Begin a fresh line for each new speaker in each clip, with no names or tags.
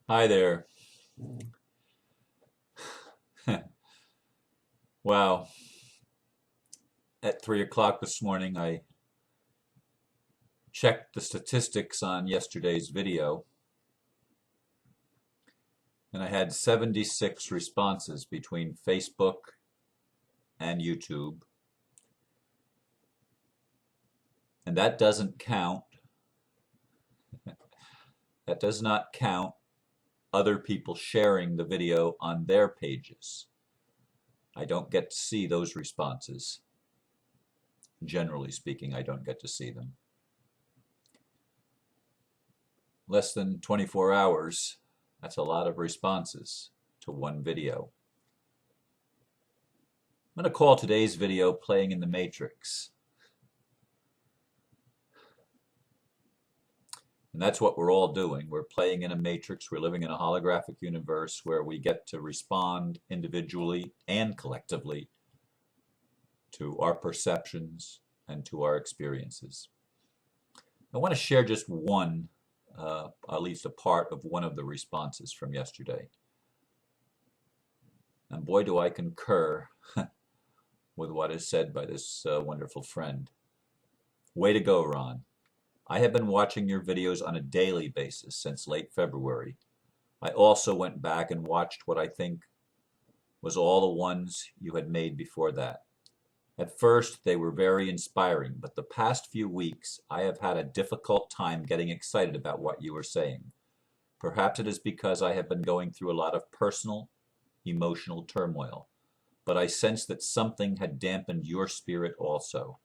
Hi there. Wow. At 3 o'clock this morning, I checked the statistics on yesterday's video, and I had 76 responses between Facebook and YouTube. And that does not count other people sharing the video on their pages. I don't get to see those responses. Generally speaking, I don't get to see them. Less than 24 hours, that's a lot of responses to one video. I'm going to call today's video Playing in the Matrix. And that's what we're all doing. We're playing in a matrix. We're living in a holographic universe where we get to respond individually and collectively to our perceptions and to our experiences. I want to share just one, at least a part of one of the responses from yesterday. And boy, do I concur with what is said by this wonderful friend. Way to go, Ron. I have been watching your videos on a daily basis since late February. I also went back and watched what I think was all the ones you had made before that. At first, they were very inspiring, but the past few weeks, I have had a difficult time getting excited about what you were saying. Perhaps it is because I have been going through a lot of personal, emotional turmoil, but I sense that something had dampened your spirit also.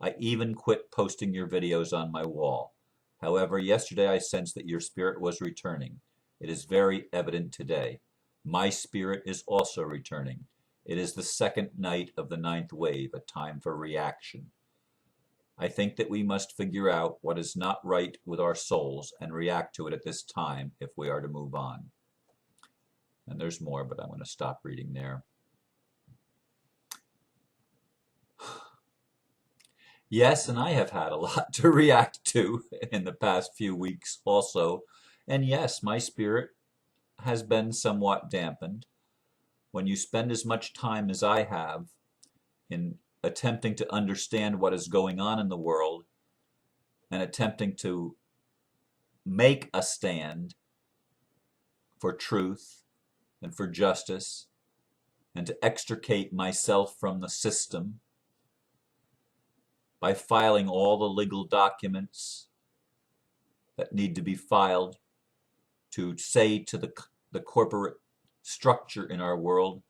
I even quit posting your videos on my wall. However, yesterday I sensed that your spirit was returning. It is very evident today. My spirit is also returning. It is the second night of the ninth wave, a time for reaction. I think that we must figure out what is not right with our souls and react to it at this time if we are to move on. And there's more, but I'm going to stop reading there. Yes, and I have had a lot to react to in the past few weeks also. And yes, my spirit has been somewhat dampened. When you spend as much time as I have in attempting to understand what is going on in the world and attempting to make a stand for truth and for justice and to extricate myself from the system by filing all the legal documents that need to be filed to say to the corporate structure in our world,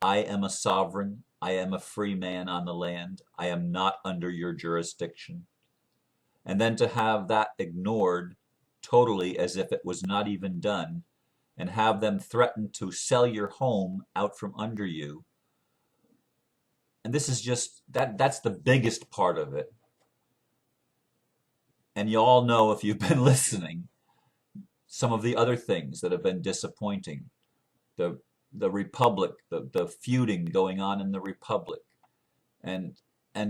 I am a sovereign, I am a free man on the land, I am not under your jurisdiction. And then to have that ignored totally as if it was not even done, and have them threaten to sell your home out from under you. And this is just, that's the biggest part of it. And you all know, if you've been listening, some of the other things that have been disappointing. The Republic, the feuding going on in the Republic, and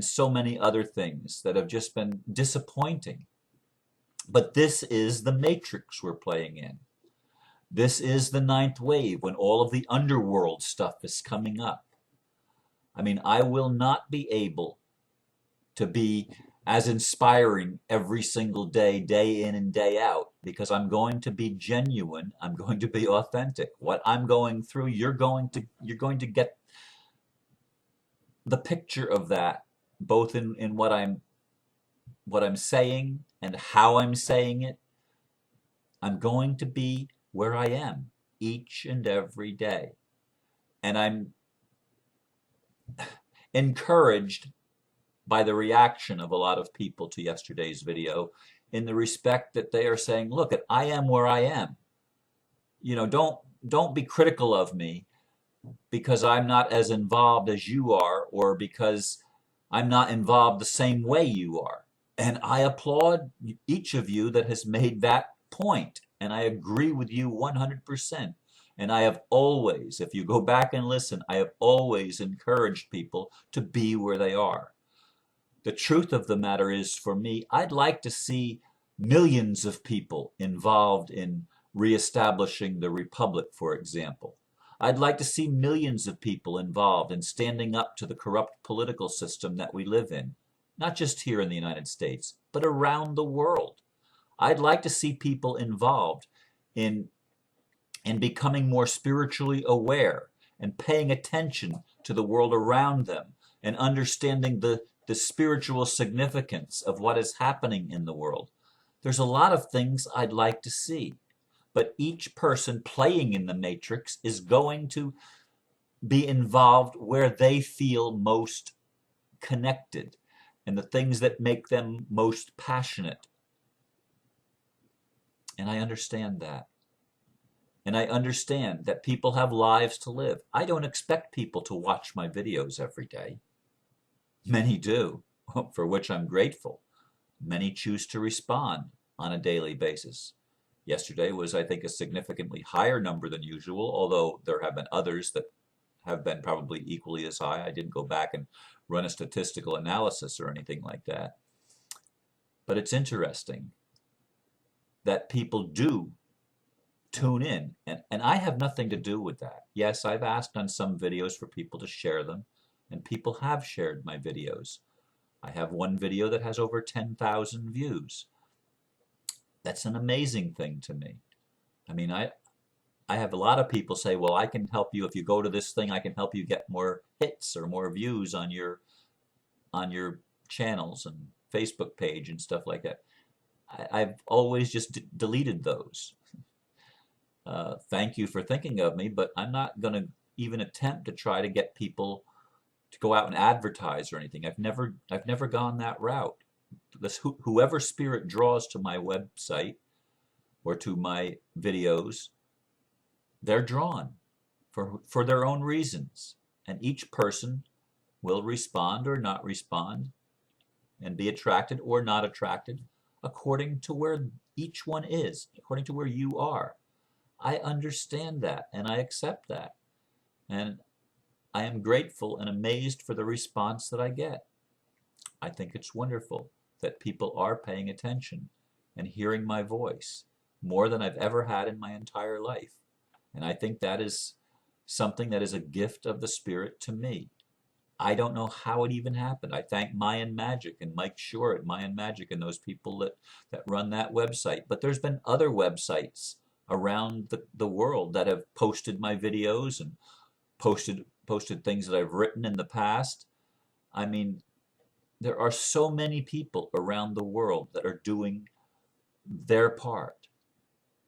so many other things that have just been disappointing. But this is the matrix we're playing in. This is the ninth wave when all of the underworld stuff is coming up. I mean, I will not be able to be as inspiring every single day, day in and day out, because I'm going to be genuine. I'm going to be authentic. What I'm going through, you're going to get the picture of that, both in what I'm saying and how I'm saying it. I'm going to be where I am each and every day. And I'm encouraged by the reaction of a lot of people to yesterday's video, in the respect that they are saying, look, I am where I am. You know, don't be critical of me because I'm not as involved as you are, or because I'm not involved the same way you are. And I applaud each of you that has made that point, and I agree with you 100%. And I have always, if you go back and listen, I have always encouraged people to be where they are. The truth of the matter is, for me, I'd like to see millions of people involved in reestablishing the republic, for example. I'd like to see millions of people involved in standing up to the corrupt political system that we live in, not just here in the United States, but around the world. I'd like to see people involved in becoming more spiritually aware and paying attention to the world around them and understanding the spiritual significance of what is happening in the world. There's a lot of things I'd like to see, but each person playing in the matrix is going to be involved where they feel most connected and the things that make them most passionate. And I understand that. And I understand that people have lives to live. I don't expect people to watch my videos every day. Many do, for which I'm grateful. Many choose to respond on a daily basis. Yesterday was, I think, a significantly higher number than usual, although there have been others that have been probably equally as high. I didn't go back and run a statistical analysis or anything like that. But it's interesting that people do tune in, and I have nothing to do with that. Yes, I've asked on some videos for people to share them, and people have shared my videos. I have one video that has over 10,000 views. That's an amazing thing to me. I mean, I have a lot of people say, well, I can help you if you go to this thing, I can help you get more hits or more views on your channels and Facebook page and stuff like that. I've always just deleted those. Thank you for thinking of me, but I'm not going to even attempt to try to get people to go out and advertise or anything. I've never gone that route. Whoever spirit draws to my website or to my videos, they're drawn for their own reasons, and each person will respond or not respond and be attracted or not attracted according to where each one is, according to where you are. I understand that and I accept that, and I am grateful and amazed for the response that I get. I think it's wonderful that people are paying attention and hearing my voice more than I've ever had in my entire life. And I think that is something that is a gift of the Spirit to me. I don't know how it even happened. I thank Mayan Magic and Mike Shore at Mayan Magic and those people that run that website. But there's been other websites around the world that have posted my videos and posted things that I've written in the past. I mean, there are so many people around the world that are doing their part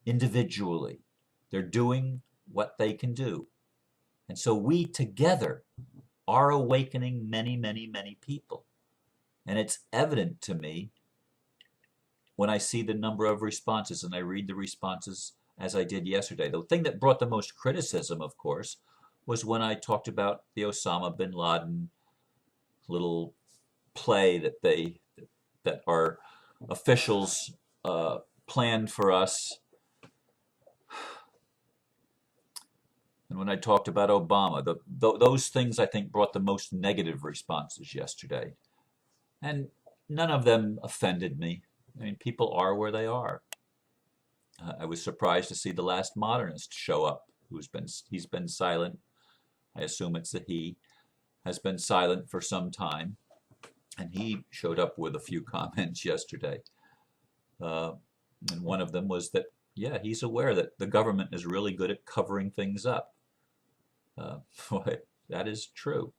individually. They're doing what they can do. And so we together are awakening many, many, many people. And it's evident to me when I see the number of responses and I read the responses as I did yesterday. The thing that brought the most criticism, of course, was when I talked about the Osama bin Laden little play that our officials planned for us. And when I talked about Obama, those things I think brought the most negative responses yesterday. And none of them offended me. I mean, people are where they are. I was surprised to see the last modernist show up. He's been silent. I assume it's a he. Has been silent for some time. And he showed up with a few comments yesterday. And one of them was that, yeah, he's aware that the government is really good at covering things up. Boy, that is true.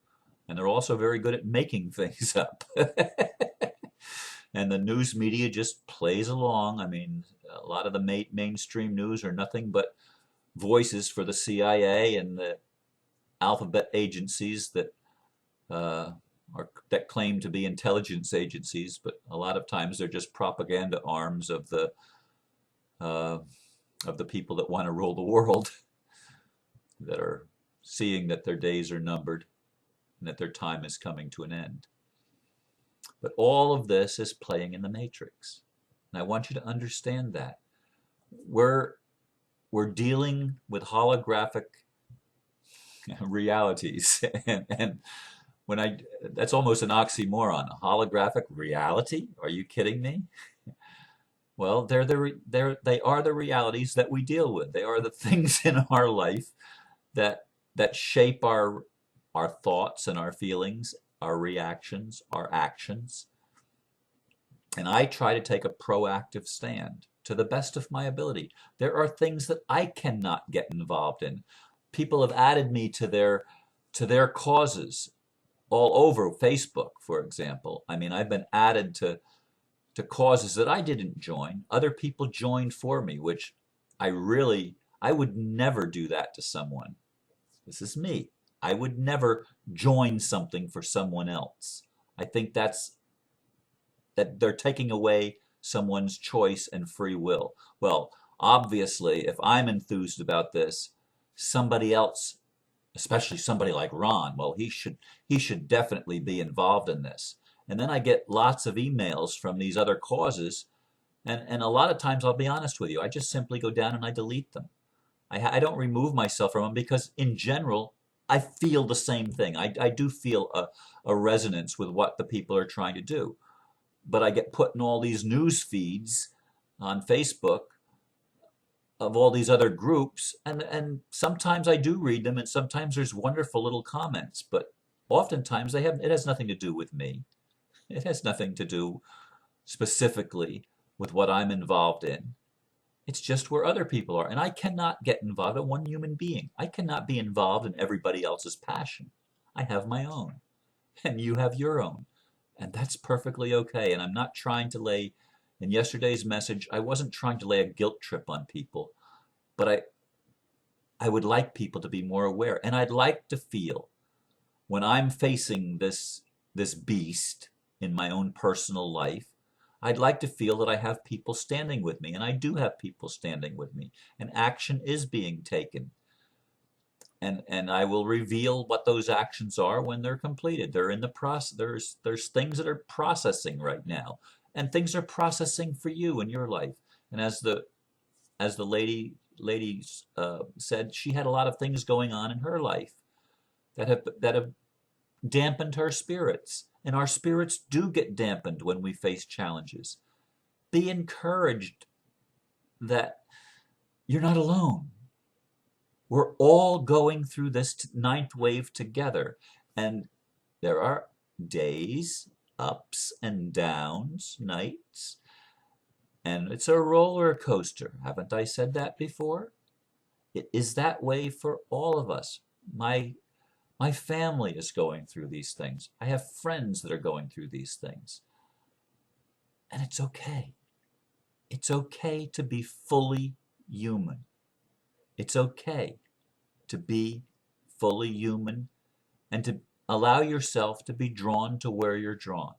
And they're also very good at making things up. And the news media just plays along. I mean, a lot of the mainstream news are nothing but voices for the CIA and the alphabet agencies that claim to be intelligence agencies, but a lot of times they're just propaganda arms of the people that want to rule the world, that are seeing that their days are numbered and that their time is coming to an end. But all of this is playing in the matrix. And I want you to understand that. We're dealing with holographic realities. and that's almost an oxymoron. A holographic reality? Are you kidding me? Well, they are the realities that we deal with. They are the things in our life that shape our thoughts and our feelings, our reactions, our actions. And I try to take a proactive stand to the best of my ability. There are things that I cannot get involved in. People have added me to their causes all over Facebook, for example. I mean, I've been added to causes that I didn't join. Other people joined for me, which I would never do that to someone. This is me. I would never join something for someone else. I think that they're taking away someone's choice and free will. Well, obviously, if I'm enthused about this, somebody else, especially somebody like Ron, well, he should definitely be involved in this. And then I get lots of emails from these other causes, and a lot of times, I'll be honest with you, I just simply go down and I delete them. I don't remove myself from them because, in general, I feel the same thing. I do feel a resonance with what the people are trying to do. But I get put in all these news feeds on Facebook of all these other groups, and sometimes I do read them, and sometimes there's wonderful little comments, but oftentimes it has nothing to do with me. It has nothing to do specifically with what I'm involved in. It's just where other people are. And I cannot get involved in one human being. I cannot be involved in everybody else's passion. I have my own, and you have your own. And that's perfectly okay. And I'm not trying to in yesterday's message, I wasn't trying to lay a guilt trip on people, but I would like people to be more aware. And I'd like to feel when I'm facing this beast in my own personal life, I'd like to feel that I have people standing with me, and I do have people standing with me, and action is being taken. And I will reveal what those actions are when they're completed. They're in the process. There's things that are processing right now, and things are processing for you in your life. And as the lady said, she had a lot of things going on in her life that have dampened her spirits. And our spirits do get dampened when we face challenges. Be encouraged that you're not alone. We're all going through this ninth wave together. And there are days, ups and downs, nights, and it's a roller coaster. Haven't I said that before? It is that way for all of us. My family is going through these things. I have friends that are going through these things. And it's okay. It's okay to be fully human. It's okay to be fully human and to allow yourself to be drawn to where you're drawn.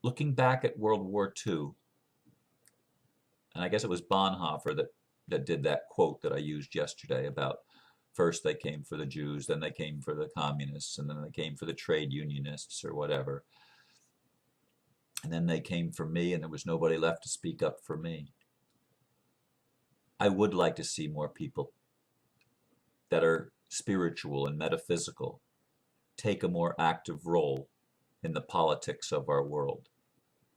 Looking back at World War II, and I guess it was Bonhoeffer that did that quote that I used yesterday about first they came for the Jews, then they came for the communists, and then they came for the trade unionists or whatever. And then they came for me, and there was nobody left to speak up for me. I would like to see more people that are spiritual and metaphysical take a more active role in the politics of our world.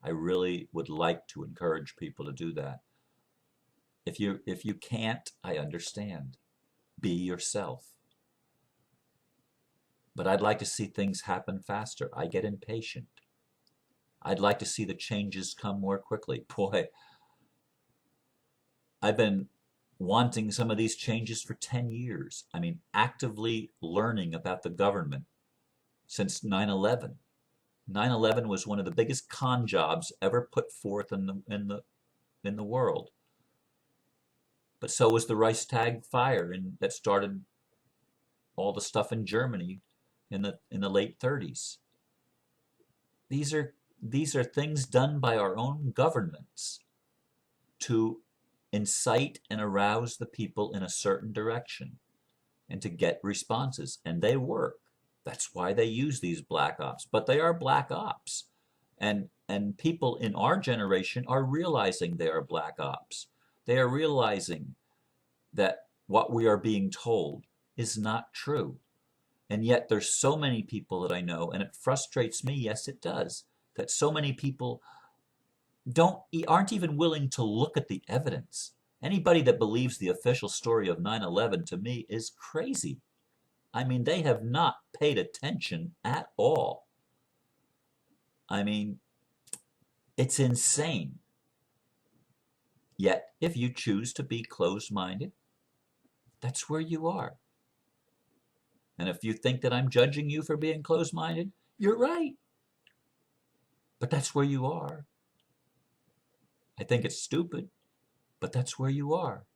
I really would like to encourage people to do that. If you can't, I understand. Be yourself. But I'd like to see things happen faster. I get impatient. I'd like to see the changes come more quickly. Boy, I've been wanting some of these changes for 10 years. I mean, actively learning about the government since 9/11. 9/11 was one of the biggest con jobs ever put forth in the world. But so was the Reichstag fire that started all the stuff in Germany in the late 30s. These are things done by our own governments to incite and arouse the people in a certain direction and to get responses, and they work. That's why they use these black ops, but they are black ops, and people in our generation are realizing they are black ops. They are realizing that what we are being told is not true, And yet there's so many people that I know, and it frustrates me, yes it does, that so many people aren't even willing to look at the evidence. Anybody that believes the official story of 9/11 to me is crazy. I mean, they have not paid attention at all. I mean, it's insane. Yet, if you choose to be closed-minded, that's where you are. And if you think that I'm judging you for being closed-minded, you're right. But that's where you are. I think it's stupid, but that's where you are.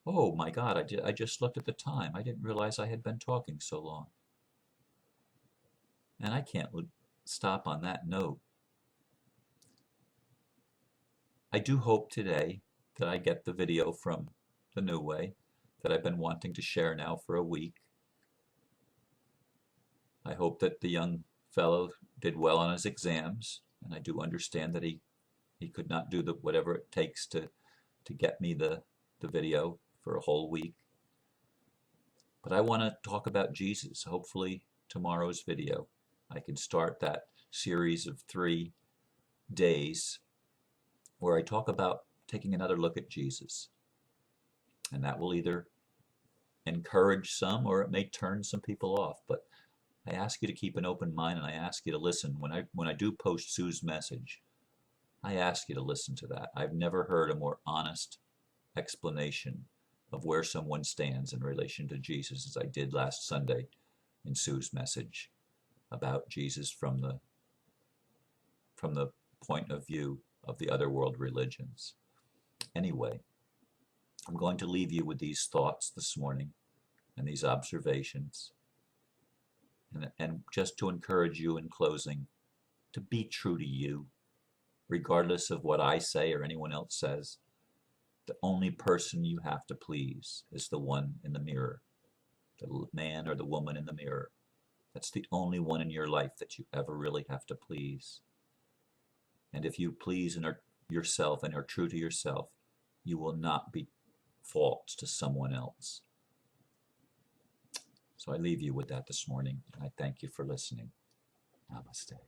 Oh my God, I just looked at the time. I didn't realize I had been talking so long. And I can't stop on that note. I do hope today that I get the video from the New Way that I've been wanting to share now for a week. I hope that the young fellow did well on his exams, and I do understand that he could not do whatever it takes to get me the video for a whole week. But I want to talk about Jesus. Hopefully tomorrow's video I can start that series of 3 days where I talk about taking another look at Jesus. And that will either encourage some or it may turn some people off. But I ask you to keep an open mind, and I ask you to listen. When I do post Sue's message, I ask you to listen to that. I've never heard a more honest explanation of where someone stands in relation to Jesus as I did last Sunday in Sue's message about Jesus from the point of view of the other world religions. Anyway, I'm going to leave you with these thoughts this morning and these observations, and just to encourage you in closing to be true to you, regardless of what I say or anyone else says. The only person you have to please is the one in the mirror, the man or the woman in the mirror. That's the only one in your life that you ever really have to please. And if you please and are yourself and are true to yourself, you will not be false to someone else. So I leave you with that this morning, and I thank you for listening. Namaste.